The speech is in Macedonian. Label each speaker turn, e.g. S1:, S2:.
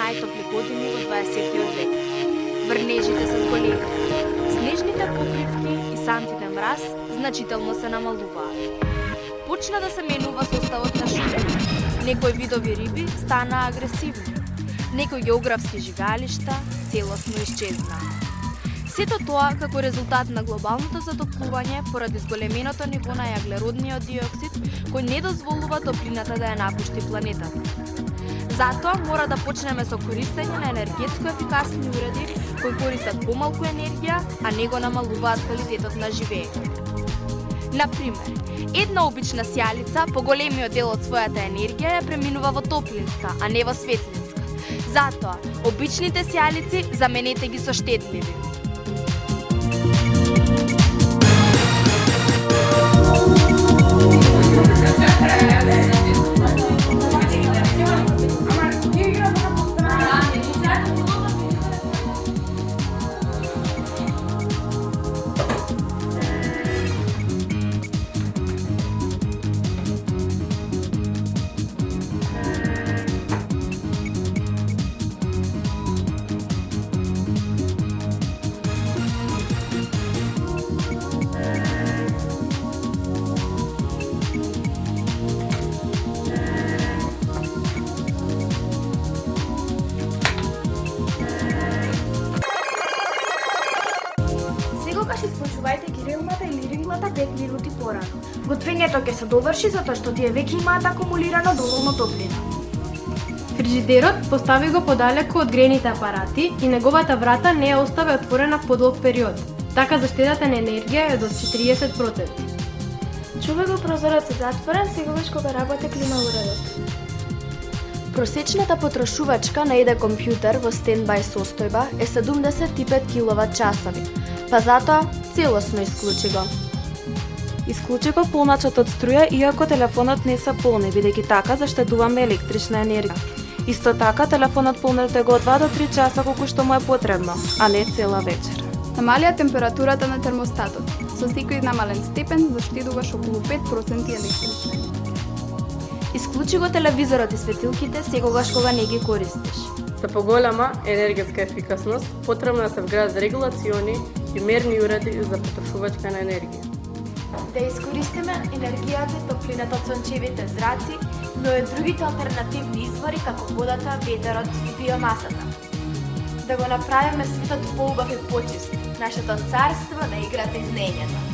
S1: најтопли години во 20 век. Врнежите се зголемија, снежните покривки и сантите мраз значително се намалуваат. Почна да се менува составот на шумите. Некои видови риби станаа агресивни. Некои географски живеалишта целосно исчезнаа. Сето тоа како резултат на глобалното затоплување поради зголеменото ниво на јаглеродниот диоксид, кој не дозволува топлината да ја напушти планетата. Затоа мора да почнеме со користење на енергетско ефикасни уреди кои користат помалку енергија, а не го намалуваат квалитетот на живење. Например, една обична сијалица поголемиот дел од својата енергија ја преминува во топлинска, а не во светлинска. Затоа, обичните сијалици заменете ги со штедливи.
S2: Секогаш испочувајте ги релмата или риглата 5 минути порано. Готвењето ќе се доврши затоа што тие веќе имаат акумулирано доволно топлина.
S3: Фрижидерот постави го подалеку од грејните апарати и неговата врата не ја остави отворена подолг период. Така заштедата на енергија е до 40%.
S2: Чувај го прозорецот затворен секогаш кога работи климауредот.
S1: Просечната потрошувачка на еден компјутер во стендбај состојба е 75 киловат-часови, па затоа целосно исклучи го.
S4: Исклучи го полначот од струја иако телефонот не се полни, бидејќи така заштедуваме електрична енергија. Исто така телефонот полнете го од 2 до 3 часа колку што му е потребно, а не цела вечер.
S5: Намалија температурата на термостатот. Со секој намален степен заштедуваш околу 5% електрична енергија.
S1: Исклучи го телевизорот и светилките секогаш кога не ги користиш.
S6: За поголема енергетска ефикасност потребно да се вградат регулациони и мерни уреди за потрошувачка на енергија.
S2: Да искористиме енергијата и топлината од сончевите зраци, но и другите алтернативни извори како водата, ветерот и биомасата. Да го направиме светот поубав и почист, нашето царство на играта и знењето.